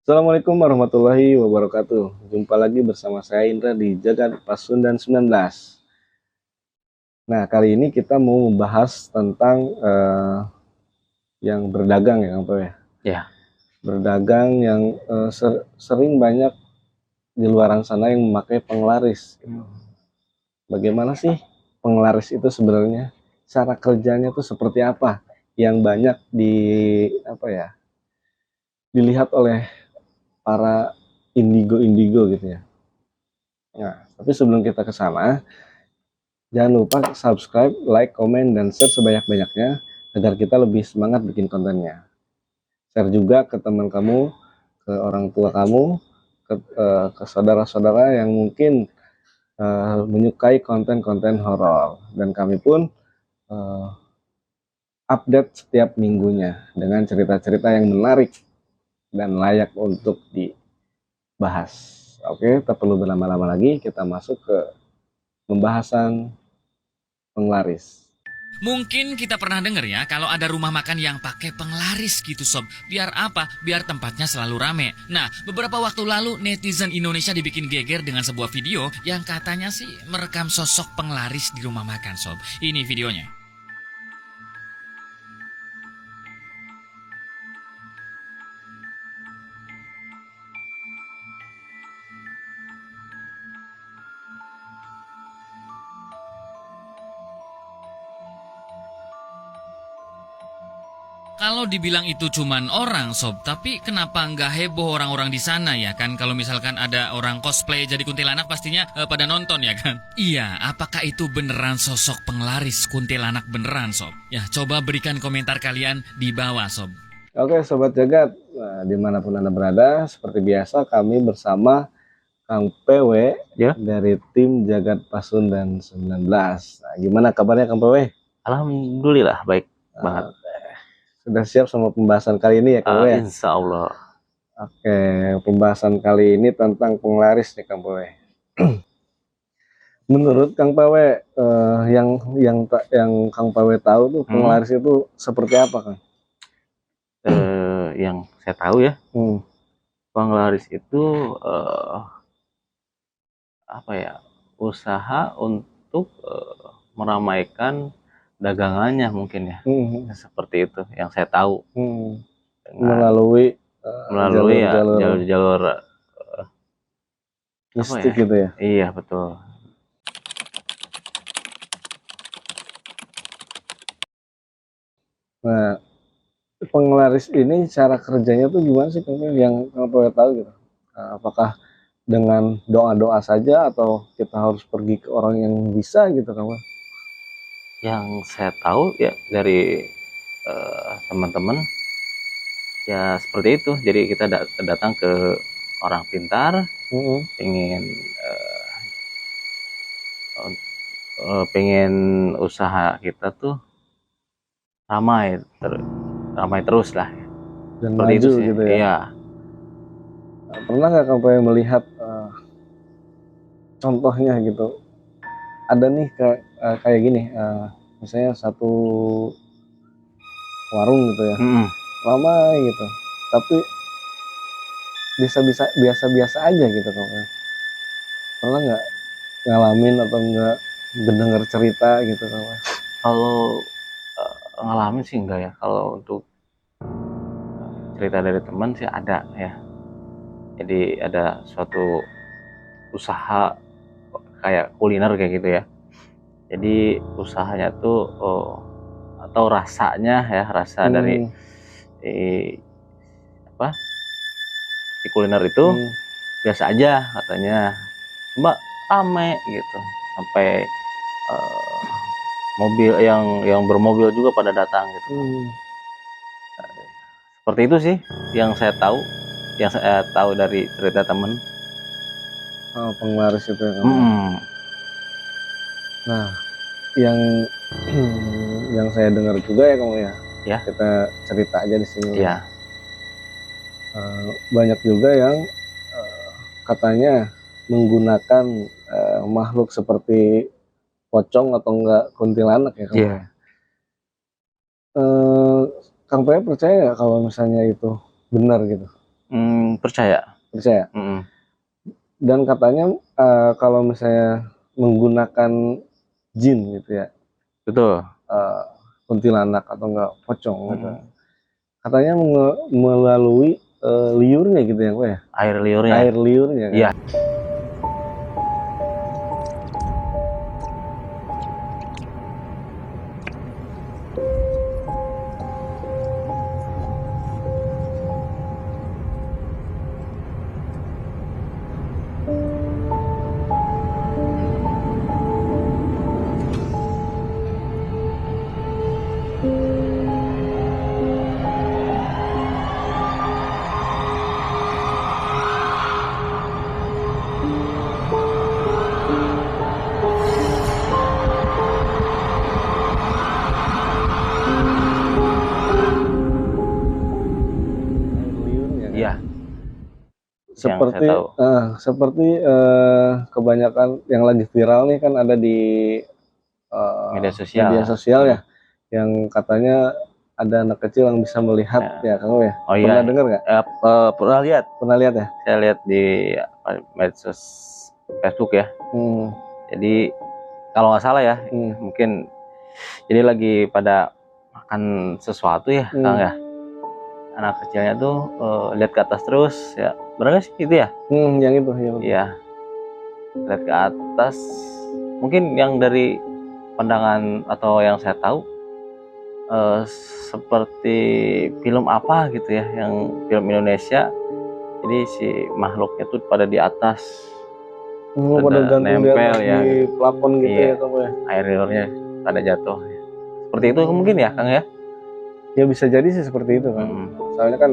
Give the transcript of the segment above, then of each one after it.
Assalamualaikum warahmatullahi wabarakatuh. Jumpa lagi bersama saya Indra di Jagad Pasundan 19. Nah, kali ini kita mau membahas tentang yang berdagang ya, Kang Pau ya. Ya, Berdagang yang sering banyak di luaran sana yang memakai penglaris. Bagaimana sih penglaris itu sebenarnya? Cara kerjanya tuh seperti apa? Yang banyak dilihat oleh para indigo-indigo gitu ya. Nah, tapi sebelum kita ke sana, jangan lupa subscribe, like, komen, dan share sebanyak-banyaknya agar kita lebih semangat bikin kontennya. Share juga ke teman kamu, ke orang tua kamu, ke saudara-saudara yang mungkin menyukai konten-konten horor. Dan kami pun uh, update setiap minggunya dengan cerita-cerita yang menarik dan layak untuk dibahas. Oke, tak perlu berlama-lama lagi, kita masuk ke pembahasan penglaris. Mungkin kita pernah dengar ya kalau ada rumah makan yang pakai penglaris gitu sob. Biar apa? Biar tempatnya selalu rame. Nah, beberapa waktu lalu netizen Indonesia dibikin geger dengan sebuah video yang katanya sih merekam sosok penglaris di rumah makan sob. Ini videonya. Kalau dibilang itu cuman orang sob, tapi kenapa nggak heboh orang-orang di sana ya kan? Kalau misalkan ada orang cosplay jadi kuntilanak pastinya pada nonton ya kan? Iya, apakah itu beneran sosok penglaris kuntilanak beneran sob? Ya, coba berikan komentar kalian di bawah sob. Oke, Sobat Jagat, nah, dimanapun Anda berada, seperti biasa kami bersama Kang PW ya. dari tim Jagat Pasundan 19. Nah, gimana kabarnya Kang PW? Alhamdulillah baik banget. Sudah siap sama pembahasan kali ini ya Kang PW ya? Insya Allah. Oke, pembahasan kali ini tentang penglaris nih Kang PW. Menurut Kang PW, yang Kang PW tahu tuh penglaris itu seperti apa Kang? Yang saya tahu ya, penglaris itu apa ya, usaha untuk meramaikan dagangannya mungkin ya. Seperti itu yang saya tahu. Melalui Melalui ya jalur-jalur jalur-jalur apa mistik ya? gitu ya. Iya betul. Nah, penglaris ini cara kerjanya tuh gimana sih Kang? Yang Kang boleh tahu gitu? Apakah dengan doa-doa saja atau kita harus pergi ke orang yang bisa gitu Kang? Yang saya tahu ya dari teman-teman ya seperti itu. Jadi kita datang ke orang pintar, pengen pengen usaha kita tuh ramai ramai terus lah. Dan Seperti itu maju sih. gitu ya. Iya. Nah, pernah nggak Kang melihat contohnya gitu? Ada nih kayak gini, misalnya satu warung gitu ya, ramai gitu, tapi bisa biasa-biasa aja gitu Kang. Pernah nggak ngalamin atau nggak mendengar cerita gitu Kang? Kalau ngalamin sih enggak ya. Kalau untuk cerita dari teman sih ada ya. Jadi ada suatu usaha kayak kuliner kayak gitu ya. Jadi usahanya tuh atau rasanya ya, rasa dari apa di kuliner itu biasa aja katanya, mbak rame gitu sampai mobil yang bermobil juga pada datang gitu. Seperti itu sih yang saya tahu dari cerita temen. Penglaris itu ya Kang. Nah, yang yang saya dengar juga ya Kang ya. Ya. Kita cerita aja di sini. Ya. Banyak juga yang katanya menggunakan makhluk seperti pocong atau enggak kuntilanak ya Kang. Yeah. Kang Paya percaya nggak kalau misalnya itu benar gitu? Percaya. Percaya. Mm-mm. Dan katanya kalau misalnya menggunakan jin gitu ya, Betul. kuntilanak atau enggak pocong gitu, Mm-mm. katanya melalui liurnya gitu ya, Pak ya? Air liurnya. Air liurnya kan? Iya. Air liurnya kan? Iya. Seperti Yang saya tahu. Kebanyakan yang lagi viral nih kan ada di Media sosial. ya, yang katanya ada anak kecil yang bisa melihat ya, kamu ya? Oh Pernah iya. dengar nggak? Pernah lihat. Pernah lihat ya? Saya lihat di medsos Facebook ya. Hmm, Jadi kalau nggak salah ya, mungkin jadi lagi pada makan sesuatu ya, Kang ya. Anak kecilnya tuh lihat ke atas terus ya. Benar nggak sih itu ya? yang itu. Iya. Lihat ke atas. Mungkin yang dari pandangan atau yang saya tahu seperti film apa gitu ya, yang film Indonesia. Jadi si makhluknya tuh pada di atas. Pada gantung di nempel atas ya. di plafon gitu Iya. ya, kamu ya? Air liurnya pada jatuh. Seperti itu mungkin ya, Kang ya? Ya bisa jadi sih seperti itu kan. Soalnya kan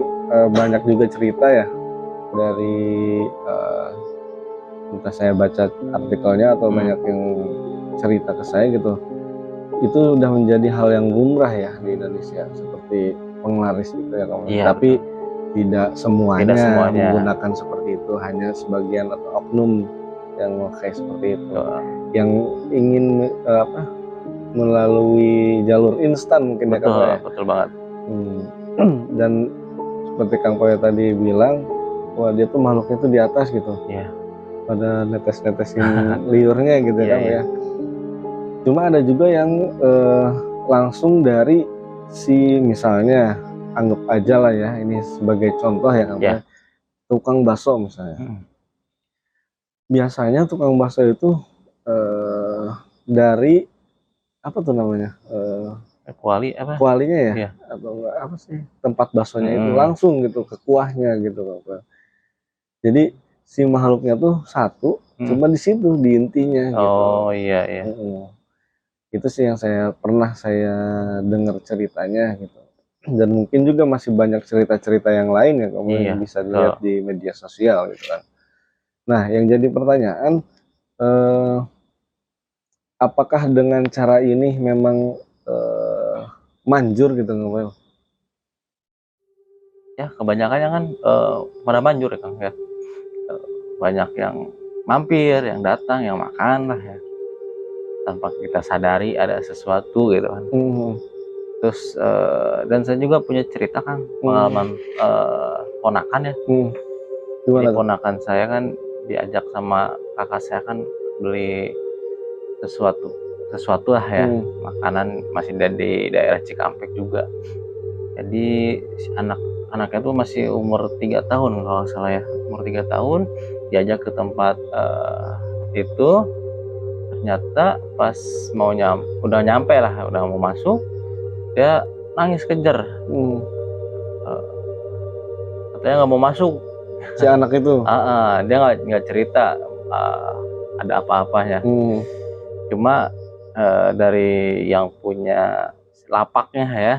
banyak juga cerita ya dari entah saya baca artikelnya atau banyak yang cerita ke saya gitu. Itu udah menjadi hal yang lumrah ya di Indonesia, seperti penglaris gitu ya kamu. Iya, Tapi tidak semuanya menggunakan seperti itu, hanya sebagian atau oknum yang memakai seperti itu. Yang ingin melalui jalur instan mungkin ya, betul, ya. betul banget. Dan seperti Kang Poya tadi bilang, wah dia tuh makhluknya tuh di atas gitu. Iya. Pada netes-netesin liurnya gitu Iya, kan iya. ya. Cuma ada juga yang langsung dari si, misalnya anggap aja lah ya, ini sebagai contoh ya Kang Poya, tukang bakso misalnya. Biasanya tukang bakso itu dari apa tuh namanya, kualinya ya, Iya. atau enggak apa sih, tempat baksonya itu langsung gitu ke kuahnya gitu Kang. Jadi si makhluknya tuh satu, cuma di situ di intinya gitu. Oh iya. Itu sih yang pernah saya dengar ceritanya gitu. Dan mungkin juga masih banyak cerita-cerita yang lain ya kamu yang bisa dilihat di media sosial gitu kan. Nah, yang jadi pertanyaan, apakah dengan cara ini memang manjur gitu nggak? Ya kebanyakannya kan pada manjur ya Kang ya. Banyak yang mampir, yang datang, yang makan lah ya, tanpa kita sadari ada sesuatu gitu kan. Terus dan saya juga punya cerita kan, pengalaman ponakan ya. Jadi ponakan saya kan diajak sama kakak saya kan beli sesuatu lah ya, makanan, masih di daerah Cikampek juga. Jadi si anaknya tuh masih umur 3 tahun kalau salah ya, umur 3 tahun diajak ke tempat itu. Ternyata pas udah nyampe lah, udah mau masuk, dia nangis kejer. Katanya nggak mau masuk si anak itu. Dia nggak cerita ada apa-apanya. Cuma dari yang punya lapaknya ya,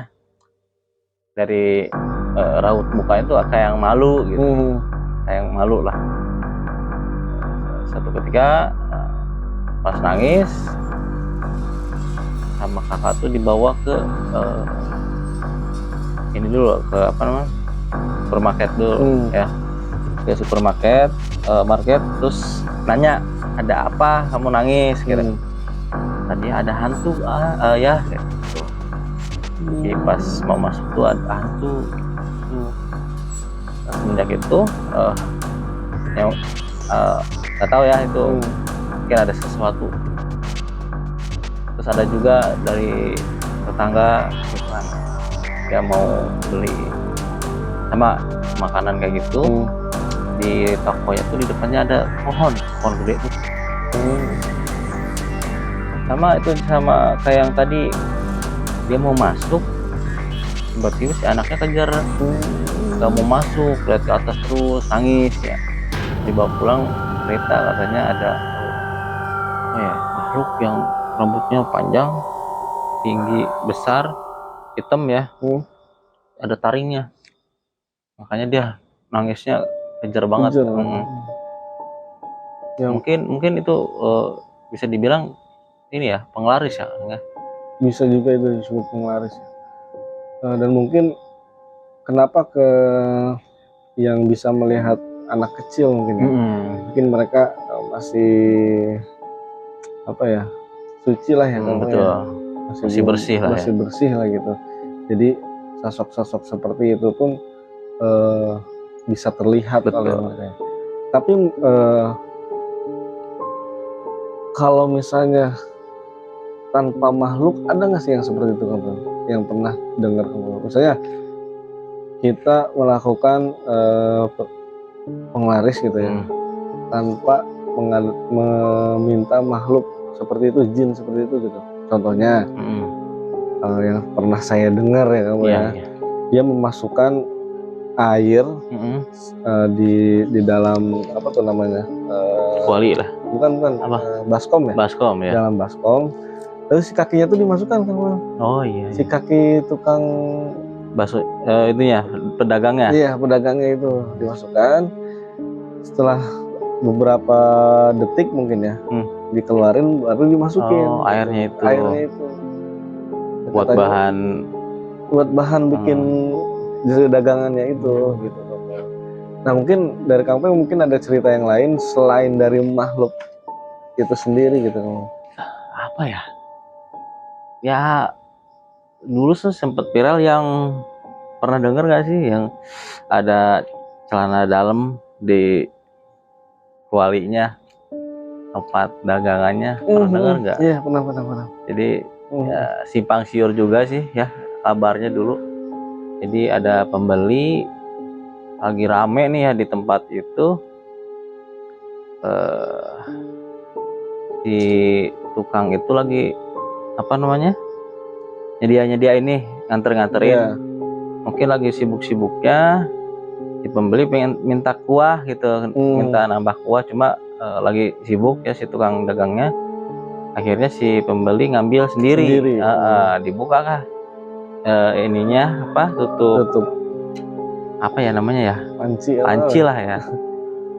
dari raut muka itu kayak yang malu gitu, kayak yang malu lah. Satu ketika pas nangis sama kakak tuh dibawa ke ini dulu, ke apa namanya, supermarket dulu ya, ke supermarket market. Terus nanya, ada apa kamu nangis gitu. Tadi ada hantu ya gitu. Jadi pas mau masuk tuh ada hantu gitu. semenjak itu yang nggak tahu ya itu mungkin ada sesuatu. Terus ada juga dari tetangga misalkan dia mau beli sama makanan kayak gitu, di tokonya tuh di depannya ada pohon gede tuh. Sama itu sama kayak yang tadi, dia mau masuk tiba-tiba si anaknya kejar, nggak mau masuk, lihat ke atas terus nangis ya, dibawa pulang cerita katanya ada makhluk yang rambutnya panjang, tinggi, besar, hitam ya, ada taringnya, makanya dia nangisnya kejar banget. Kejar. Mungkin itu bisa dibilang ini ya penglaris ya, bisa juga itu disebut penglaris. Dan mungkin kenapa ke yang bisa melihat anak kecil mungkin ya, mungkin mereka masih apa ya, suci lah ya, betul ya. Masih bersih lah, masih bersih lah gitu. Jadi sosok-sosok seperti itu pun bisa terlihat oleh mereka. Tapi kalau misalnya tanpa makhluk, ada nggak sih yang seperti itu kamu, yang pernah dengar kamu? Misalnya kita melakukan penglaris gitu ya, tanpa meminta makhluk seperti itu, jin seperti itu gitu. Contohnya yang pernah saya dengar ya kamu ya, dia memasukkan air di dalam apa tuh namanya, kuali lah, bukan baskom ya, dalam baskom. Terus si kakinya tuh dimasukkan kamu. Si kaki tukang bakso itu ya, pedagangnya. Iya, pedagangnya itu dimasukkan. Setelah beberapa detik mungkin ya, dikeluarin baru dimasukin. Airnya itu. Buat bahan bikin dari dagangannya itu gitu. Nah mungkin dari kamu mungkin ada cerita yang lain selain dari makhluk itu sendiri gitu kamu. Apa ya? Ya dulu sempet viral yang pernah denger gak sih, yang ada celana dalam di kualinya tempat dagangannya, pernah denger nggak? Iya pernah. Jadi ya, simpang siur juga sih ya kabarnya dulu. Jadi ada pembeli lagi rame nih ya di tempat itu, si tukang itu lagi apa namanya, nyediain nih, nganterin. Mungkin lagi sibuk-sibuknya, si pembeli pengen minta kuah gitu, minta nambah kuah, cuma lagi sibuk ya si tukang dagangnya. Akhirnya si pembeli ngambil sendiri. Dibuka kah ininya apa, tutup apa ya namanya ya, panci lah ya,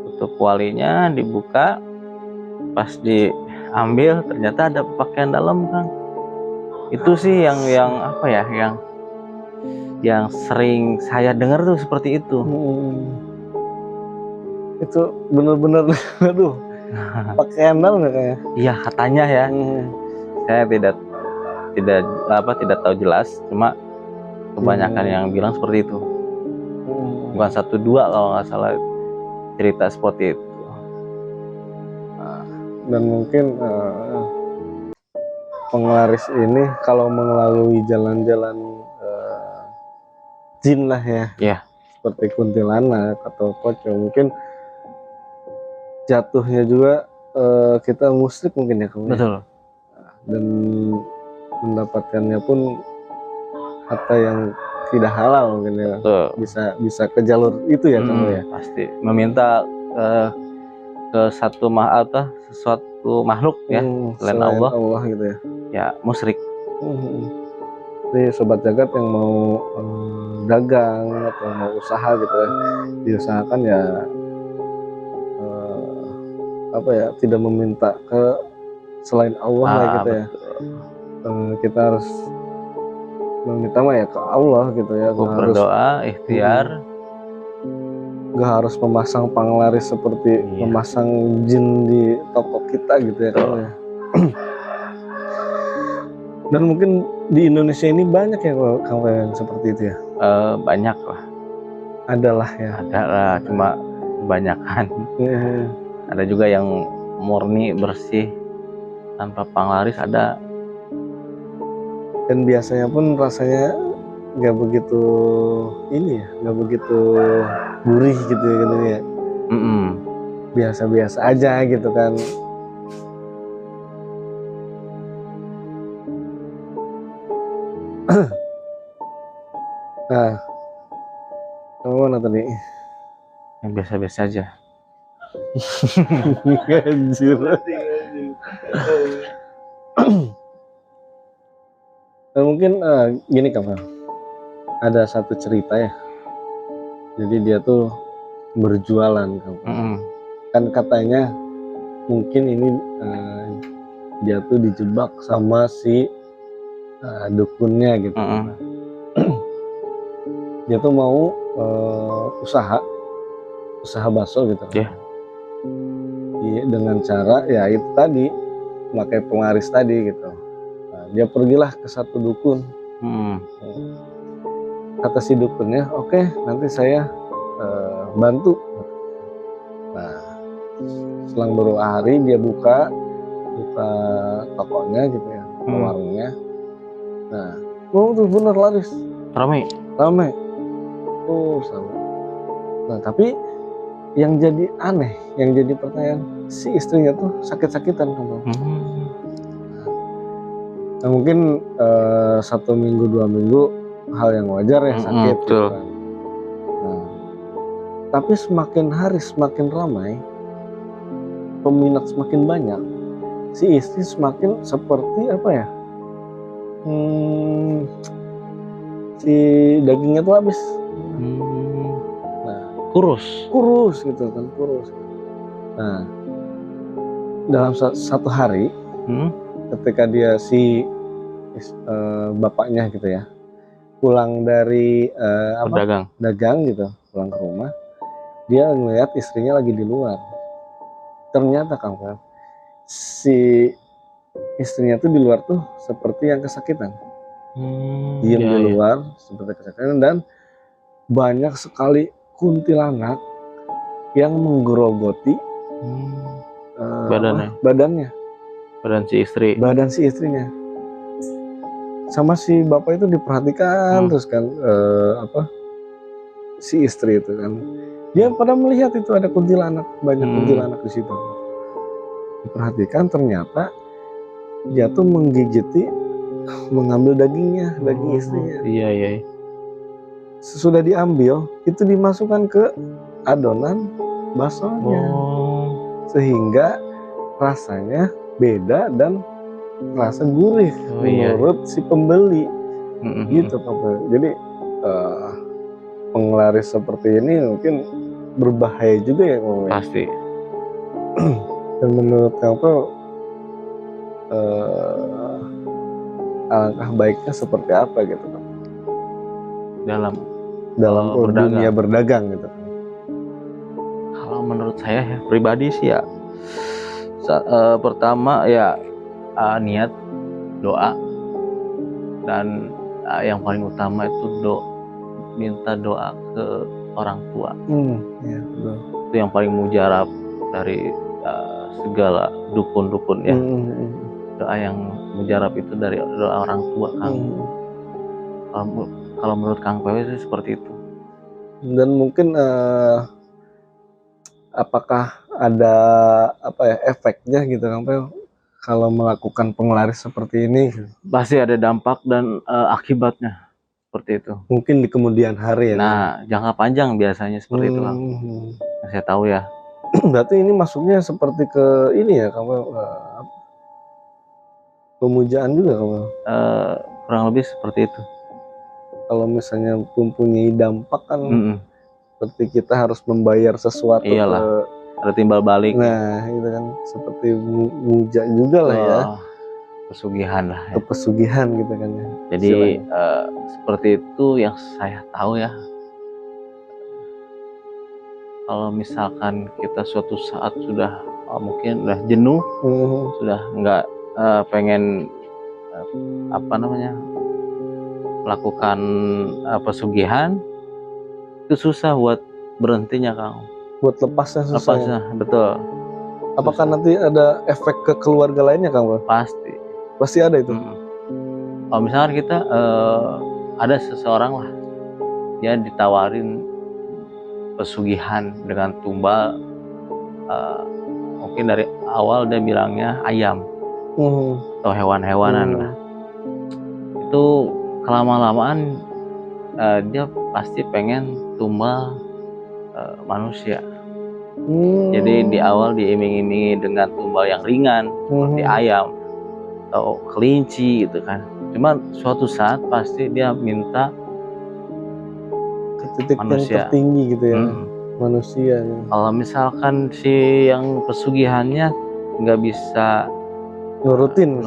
tutup kualinya dibuka, pas diambil ternyata ada pakaian dalam kan. Itu sih yang apa ya, yang sering saya dengar tuh seperti itu. Itu bener-bener aduh, pakaian dalam kayaknya. Iya katanya ya. Saya tidak tahu jelas, cuma kebanyakan yang bilang seperti itu. Bukan 1-2 kalau nggak salah cerita seperti itu. Dan mungkin penglaris ini kalau melalui jalan-jalan jin lah ya, seperti kuntilanak atau pocong, mungkin jatuhnya juga kita musyrik mungkin ya kamu. Betul. Dan mendapatkannya pun harta yang tidak halal mungkin ya. Betul. Bisa ke jalur itu ya kamu ya. Pasti meminta ke sesuatu makhluk ya, selain Allah gitu ya. Ya musyrik. Jadi sobat jagat yang mau dagang atau mau usaha gitu ya, diusahakan ya apa ya, tidak meminta ke selain Allah lah gitu ya. Kita harus meminta mah ya ke Allah gitu ya. Berdoa, ikhtiar. Gak harus memasang penglaris seperti memasang jin di toko kita gitu ya. Dan mungkin di Indonesia ini banyak ya kamu yang seperti itu ya. Banyak lah. adalah ya. Ada lah, cuma kebanyakan. Ada juga yang murni bersih tanpa penglaris, ada. Dan biasanya pun rasanya nggak begitu ini ya, nggak begitu gurih gitu ya. Mm-mm. Biasa-biasa aja gitu kan. Nah, kamu mana tadi? Yang biasa-biasa aja. Anjir. Nah, mungkin gini kamu, ada satu cerita ya. Jadi dia tuh berjualan kamu. Mm-mm. Kan katanya mungkin ini dia tuh dijebak sama si dukunnya gitu. Mm-mm. Dia tuh mau usaha bakso gitu. Iya. Iya, dengan cara ya itu tadi, pakai penglaris tadi gitu. Nah, dia pergilah ke satu dukun. Mm-mm. Kata si dukunnya, oke, nanti saya bantu. Nah, selang beberapa hari dia buka tokonya gitu ya, warungnya. Nah, tuh bener laris, Rame. rame. Sama. Nah, tapi yang jadi aneh, yang jadi pertanyaan, si istrinya tuh sakit-sakitan kamu. Nah, mungkin 1 minggu 2 minggu hal yang wajar ya, sakit gitu betul. kan. Nah, tapi semakin hari semakin ramai, peminat semakin banyak, si istri semakin seperti apa ya, si dagingnya tuh habis. Nah, kurus gitu kan, kurus. Nah, dalam satu hari ketika dia bapaknya gitu ya pulang dari dagang gitu, pulang ke rumah, dia ngeliat istrinya lagi di luar. Ternyata Kang Fel, si istrinya tuh di luar tuh seperti yang kesakitan, diem di luar seperti kesakitan, dan banyak sekali kuntilanak yang menggerogoti badannya, badan si istrinya. Sama si bapak itu diperhatikan terus kan, si istri itu kan, dia pada melihat itu ada kuntilanak, banyak kuntilanak di situ. Diperhatikan, ternyata dia tuh menggigiti, mengambil dagingnya, daging istrinya. Iya. Sesudah diambil, itu dimasukkan ke adonan baksonya, sehingga rasanya beda dan rasa gurih menurut si pembeli. Gitu Pak. Jadi penglaris seperti ini mungkin berbahaya juga ya Pak. Pasti. Dan menurut kamu alangkah baiknya seperti apa gitu Pak dalam dunia berdagang gitu. Kalau menurut saya ya, pribadi sih ya, pertama ya niat, doa, dan yang paling utama itu minta doa ke orang tua. Ya, betul. Itu yang paling mujarab dari segala dukun-dukun ya. Doa yang mujarab itu dari doa orang tua Kang. Kalau menurut Kang PW sih seperti itu. Dan mungkin apakah ada efeknya gitu Kang PW kalau melakukan penglaris seperti ini? Pasti ada dampak dan akibatnya seperti itu. Mungkin di kemudian hari ya. Nah, jangka panjang biasanya seperti itu Kang. Yang saya tahu ya. Berarti ini masuknya seperti ke ini ya kamu, pemujaan juga kamu. Kurang lebih seperti itu. Kalau misalnya mempunyai dampak kan, seperti kita harus membayar sesuatu. Iyalah, ada timbal balik. Nah, itu kan seperti muja juga lah ya. Pesugihan lah ya. Pesugihan gitu kan ya. Jadi seperti itu yang saya tahu ya. Kalau misalkan kita suatu saat sudah mungkin udah jenuh, sudah nggak pengen melakukan pesugihan, itu susah buat berhentinya Kang. Buat lepasnya susah. Ya? Lepasnya betul. Apakah nanti ada efek ke keluarga lainnya Kang Bang? Pasti. Pasti ada itu. Kalau misalkan kita ada seseorang lah, dia ditawarin pesugihan dengan tumbal, mungkin dari awal dia bilangnya ayam atau hewan-hewanan lah. Itu kelama-lamaan dia pasti pengen tumbal manusia. Jadi di awal diiming-imingi dengan tumbal yang ringan seperti ayam atau kelinci gitu kan. Cuman suatu saat pasti dia minta ke titik manusia. yang tertinggi gitu ya, manusia. Ya. Kalau misalkan si yang pesugihannya nggak bisa nurutin,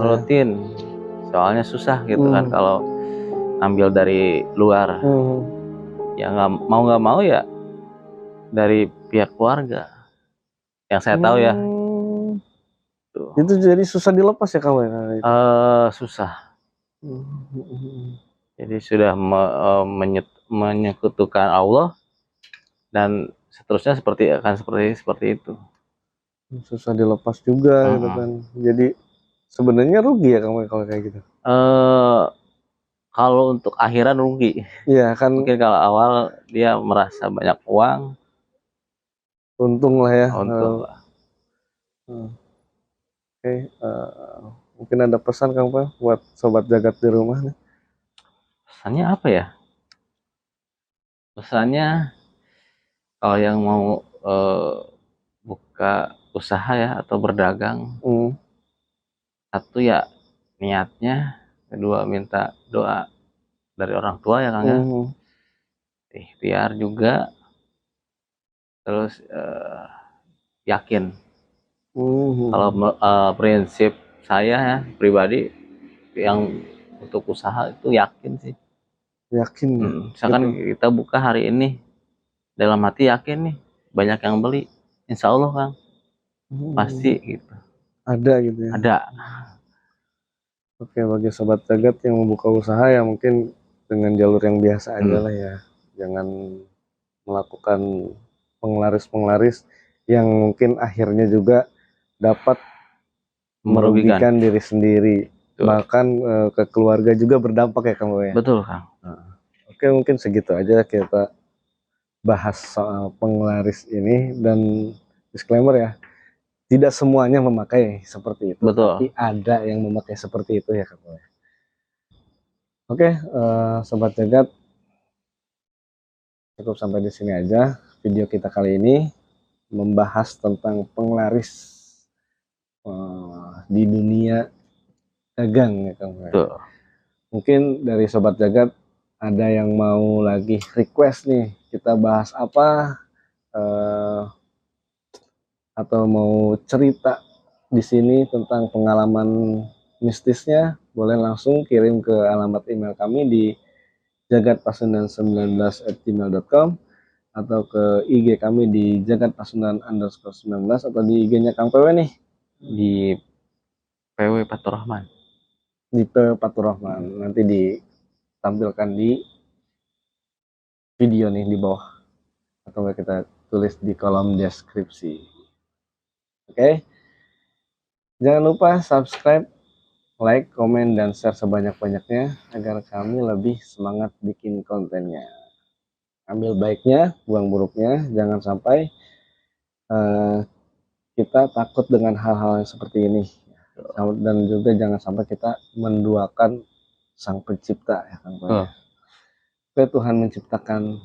soalnya susah gitu kan kalau ambil dari luar. Ya nggak mau ya dari pihak keluarga. Yang saya tahu ya. Tuh. Itu jadi susah dilepas ya kamu ya? Susah. Jadi sudah menyekutukan Allah dan seterusnya akan seperti itu. Susah dilepas juga gitu kan. Jadi sebenarnya rugi ya kamu kalau kayak gitu. Kalau untuk akhiran rugi. Iya kan. Mungkin kalau awal dia merasa banyak uang, untung lah ya. Untung lah. Oke, mungkin ada pesan Kang Pak buat sobat jagat di rumah nih. Pesannya apa ya? Pesannya kalau yang mau buka usaha ya atau berdagang, satu ya niatnya, kedua minta doa dari orang tua ya Kang ya, ikhtiar juga, terus yakin. Kalau prinsip saya ya pribadi yang untuk usaha itu yakin sih. Yakin. Misalkan kita buka hari ini, dalam hati yakin nih banyak yang beli, insya Allah Kang pasti gitu. Ada gitu ya. Ada. Oke, bagi sobat jagat yang membuka usaha ya mungkin dengan jalur yang biasa aja lah ya. Jangan melakukan penglaris yang mungkin akhirnya juga dapat merugikan diri sendiri. Betul. Bahkan ke keluarga juga berdampak ya kamu ya. Betul Kang. Oke, mungkin segitu aja kita bahas soal penglaris ini, dan disclaimer ya, tidak semuanya memakai seperti itu. Betul. Tapi ada yang memakai seperti itu ya kamu ya. Oke, sobat jagat, cukup sampai di sini aja video kita kali ini membahas tentang penglaris di dunia dagang ya kamu. Mungkin dari sobat jagat ada yang mau lagi request nih kita bahas apa, atau mau cerita di sini tentang pengalaman mistisnya, boleh langsung kirim ke alamat email kami di jagatpasundan19@gmail.com atau ke IG kami di jagatpasundan_19 atau di IG-nya Kang PW nih di PW Faturrahman. Di PW Faturrahman nanti ditampilkan di video nih di bawah atau kita tulis di kolom deskripsi. Oke. Jangan lupa subscribe, like, komen, dan share sebanyak-banyaknya agar kami lebih semangat bikin kontennya. Ambil baiknya, buang buruknya, jangan sampai kita takut dengan hal-hal yang seperti ini. Dan juga jangan sampai kita menduakan Sang Pencipta ya Kang Pak. Tuhan menciptakan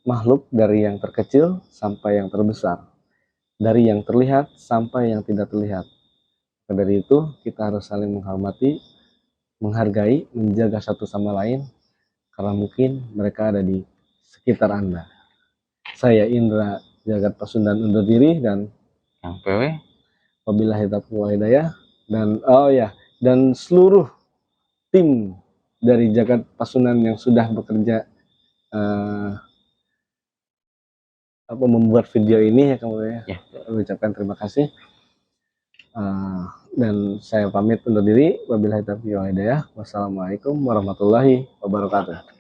makhluk dari yang terkecil sampai yang terbesar, dari yang terlihat sampai yang tidak terlihat. Dari itu kita harus saling menghormati, menghargai, menjaga satu sama lain, karena mungkin mereka ada di sekitar Anda. Saya Indra Jagat Pasundan undur diri, dan Kang PW wabillahi taufiq wal hidayah, dan dan seluruh tim dari Jagat Pasundan yang sudah bekerja membuat video ini ya kamu ya. Ucapkan terima kasih. Dan saya pamit undur diri. Wabillahi taufiq wal hidayah. Wassalamualaikum warahmatullahi wabarakatuh.